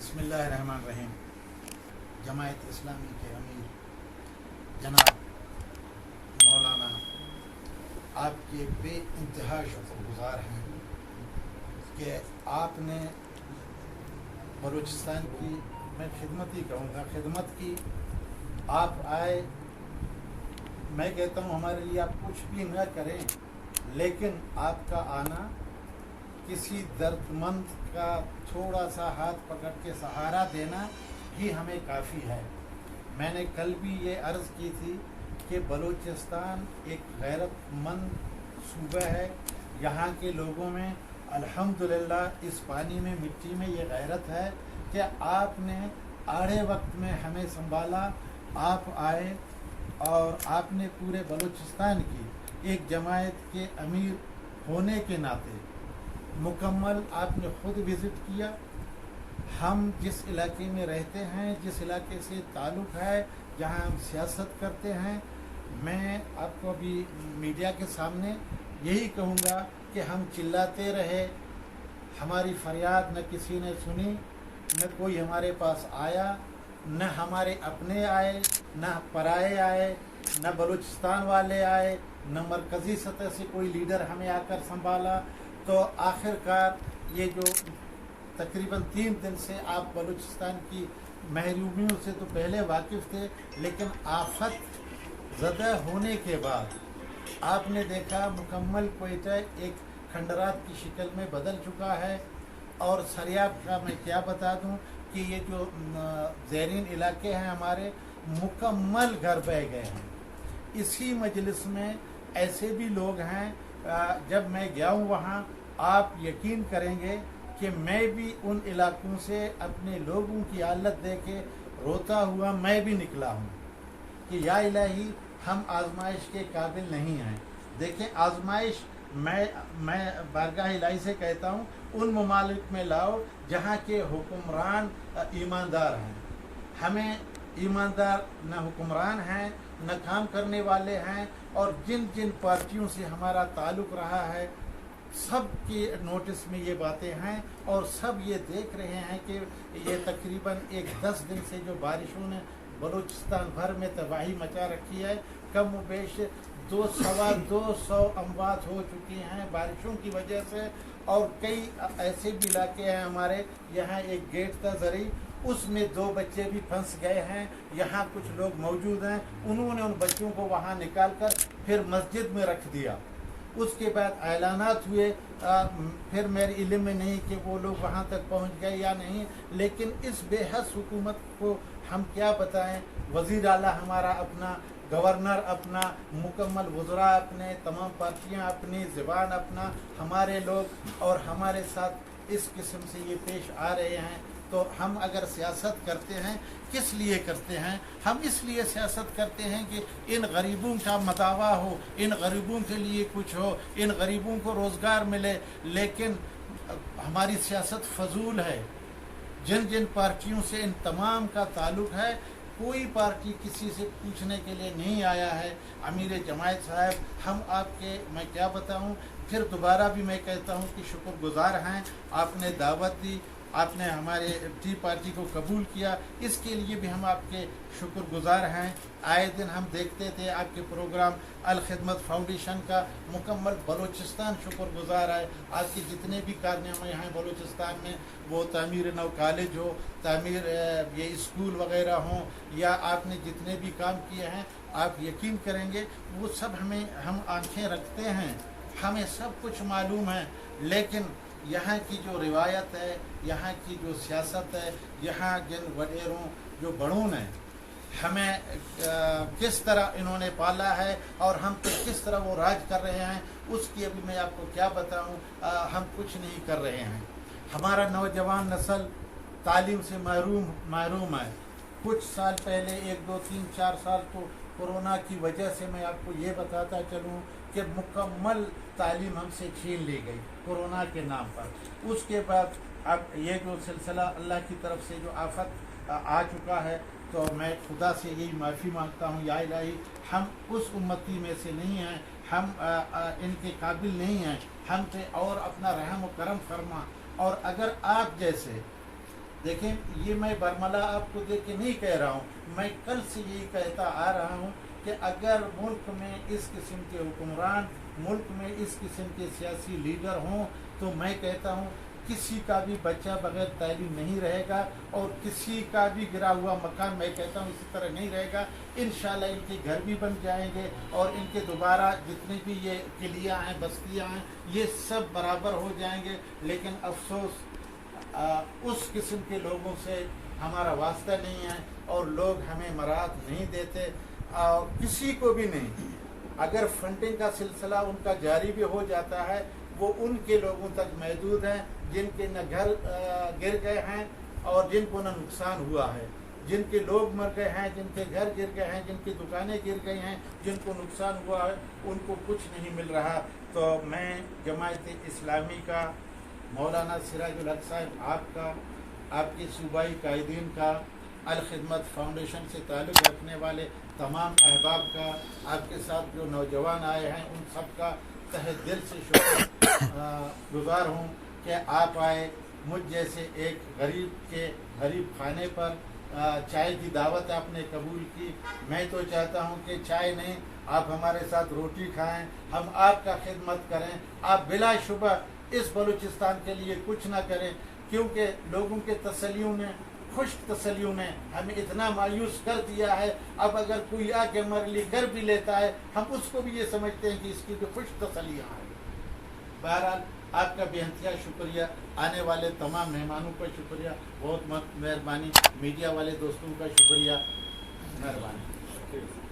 बिस्मिल्लाहिर्रहमानिर्रहीम। जमायत इस्लामी के अमीर जनाब मौलाना आपके बे इंतहा शुक्रगुजार हैं कि आपने बलूचिस्तान की, मैं खिदमत ही कहूँगा, खिदमत की। आप आए, मैं कहता हूँ हमारे लिए आप कुछ भी न करें, लेकिन आपका आना किसी दर्दमंद का थोड़ा सा हाथ पकड़ के सहारा देना ही हमें काफ़ी है। मैंने कल भी ये अर्ज़ की थी कि बलूचिस्तान एक गैरतमंद सूबा है। यहाँ के लोगों में अल्हम्दुलिल्लाह इस पानी में, मिट्टी में ये गैरत है कि आपने आड़े वक्त में हमें संभाला। आप आए और आपने पूरे बलूचिस्तान की एक जमायत के अमीर होने के नाते मुकम्मल आपने ख़ुद विज़िट किया। हम जिस इलाके में रहते हैं, जिस इलाके से ताल्लुक़ है, जहाँ हम सियासत करते हैं, मैं आपको अभी मीडिया के सामने यही कहूँगा कि हम चिल्लाते रहे, हमारी फरियाद न किसी ने सुनी, न कोई हमारे पास आया, न हमारे अपने आए, न पराए आए, न बलूचिस्तान वाले आए, न मरकज़ी सतह से कोई लीडर हमें आकर संभाला। तो आखिरकार ये जो तकरीबन 3 दिन से आप बलूचिस्तान की महरूमियों से तो पहले वाकिफ़ थे, लेकिन आफत ज़दा होने के बाद आपने देखा मुकम्मल क्वेटा एक खंडरात की शक्ल में बदल चुका है। और सरियाब का मैं क्या बता दूं कि ये जो ज़ेरीन इलाके हैं हमारे, मुकम्मल घर बह गए हैं। इसी मजलिस में ऐसे भी लोग हैं, जब मैं गया हूँ वहाँ, आप यकीन करेंगे कि मैं भी उन इलाकों से अपने लोगों की हालत देख के रोता हुआ मैं भी निकला हूँ कि या इलाही हम आजमाइश के काबिल नहीं हैं। देखें, आजमाइश मैं बारगाह इलाही से कहता हूँ, उन ममालिक में लाओ जहाँ के हुक्मरान ईमानदार हैं। हमें ईमानदार न हुक्मरान हैं, न काम करने वाले हैं, और जिन जिन पार्टियों से हमारा ताल्लुक़ रहा है सब के नोटिस में ये बातें हैं, और सब ये देख रहे हैं कि ये तकरीबन 10 दिन से जो बारिशों ने बलूचिस्तान भर में तबाही मचा रखी है, कम व बेश 200 अमवात हो चुकी हैं बारिशों की वजह से। और कई ऐसे भी इलाके हैं हमारे, यहाँ एक गेट था ज़री, उसमें 2 बच्चे भी फंस गए हैं। यहाँ कुछ लोग मौजूद हैं, उन्होंने उन बच्चों को वहाँ निकाल कर फिर मस्जिद में रख दिया। उसके बाद ऐलानात हुए, फिर मेरे इल्म में नहीं कि वो लोग वहाँ तक पहुँच गए या नहीं, लेकिन इस बेहस हुकूमत को हम क्या बताएं। वज़ीर आला हमारा अपना, गवर्नर अपना, मुकम्मल वज़रा अपने, तमाम पार्टियाँ अपनी, ज़बान अपना, हमारे लोग और हमारे साथ इस किस्म से ये पेश आ रहे हैं। तो हम अगर सियासत करते हैं, किस लिए करते हैं? हम इसलिए सियासत करते हैं कि इन गरीबों का मदावा हो, इन गरीबों के लिए कुछ हो, इन गरीबों को रोज़गार मिले। लेकिन हमारी सियासत फजूल है। जिन जिन पार्टियों से इन तमाम का ताल्लुक़ है, कोई पार्टी किसी से पूछने के लिए नहीं आया है। अमीर जमायत साहब, हम आपके, मैं क्या बताऊं, फिर दोबारा भी मैं कहता हूं कि शुक्रगुजार हैं। आपने दावत दी, आपने हमारे टी पार्टी को कबूल किया, इसके लिए भी हम आपके शुक्रगुजार हैं। आए दिन हम देखते थे आपके प्रोग्राम, अल खिदमत फाउंडेशन का मुकम्मल बलूचिस्तान शुक्रगुजार है। आपके जितने भी कारनामे हैं बलूचिस्तान में, वो तामीर नव कॉलेज हो, तामीर ये स्कूल वगैरह हों, या आपने जितने भी काम किए हैं, आप यकीन करेंगे वो सब हम आंखें रखते हैं, हमें सब कुछ मालूम है। लेकिन यहाँ की जो रिवायत है, यहाँ की जो सियासत है, यहाँ जिन वडेरों, जो बड़ों ने हमें किस तरह इन्होंने पाला है और हम पे किस तरह वो राज कर रहे हैं, उसकी अभी मैं आपको क्या बताऊं। हम कुछ नहीं कर रहे हैं। हमारा नौजवान नस्ल तालीम से महरूम है। कुछ साल पहले 1, 2, 3, 4 साल तो कोरोना की वजह से, मैं आपको ये बताता चलूँ कि मुकम्मल तालीम हमसे छीन ली गई कोरोना के नाम पर। उसके बाद अब ये जो सिलसिला अल्लाह की तरफ से जो आफत आ चुका है, तो मैं खुदा से यही माफ़ी मांगता हूँ, या इलाही हम उस उम्मती में से नहीं हैं, हम इनके काबिल नहीं हैं, हम पे और अपना रहम व करम फरमा। और अगर आप जैसे دیکھیں یہ میں برملا آپ کو دیکھ کے نہیں کہہ رہا ہوں، میں کل سے یہی کہتا آ رہا ہوں کہ اگر ملک میں اس قسم کے حکمران، ملک میں اس قسم کے سیاسی لیڈر ہوں تو میں کہتا ہوں کسی کا بھی بچہ بغیر تعلیم نہیں رہے گا، اور کسی کا بھی گرا ہوا مکان میں کہتا ہوں اسی طرح نہیں رہے گا۔ انشاءاللہ ان کے گھر بھی بن جائیں گے، اور ان کے دوبارہ جتنے بھی یہ قلیاں ہیں، بستیاں ہیں، یہ سب برابر ہو جائیں گے۔ لیکن افسوس اس قسم کے لوگوں سے ہمارا واسطہ نہیں ہے، اور لوگ ہمیں مراعات نہیں دیتے، اور کسی کو بھی نہیں۔ اگر فنڈنگ کا سلسلہ ان کا جاری بھی ہو جاتا ہے، وہ ان کے لوگوں تک محدود ہیں جن کے نہ گھر گر گئے ہیں اور جن کو نہ نقصان ہوا ہے، جن کے لوگ مر گئے ہیں، جن کے گھر گر گئے ہیں، جن کی دکانیں گر گئی ہیں، جن کو نقصان ہوا ہے، ان کو کچھ نہیں مل رہا۔ تو میں جماعت اسلامی کا، مولانا سراج الحق صاحب آپ کا، آپ کے صوبائی قائدین کا، الخدمت فاؤنڈیشن سے تعلق رکھنے والے تمام احباب کا، آپ کے ساتھ جو نوجوان آئے ہیں ان سب کا تہہ دل سے شکر گزار ہوں کہ آپ آئے، مجھ جیسے ایک غریب کے غریب خانے پر چائے کی دعوت آپ نے قبول کی۔ میں تو چاہتا ہوں کہ چائے نہیں، آپ ہمارے ساتھ روٹی کھائیں، ہم آپ کا خدمت کریں۔ آپ بلا شبہ اس بلوچستان کے لیے کچھ نہ کریں، کیونکہ لوگوں کے تسلیوں نے، خشک تسلیوں نے ہمیں اتنا مایوس کر دیا ہے۔ اب اگر کوئی آ کے ہمارے لیے کر بھی لیتا ہے، ہم اس کو بھی یہ سمجھتے ہیں کہ اس کی جو خشک تسلیاں ہیں۔ بہرحال آپ کا بے انتہا شکریہ، آنے والے تمام مہمانوں کا شکریہ، بہت مہربانی، میڈیا والے دوستوں کا شکریہ، مہربانی۔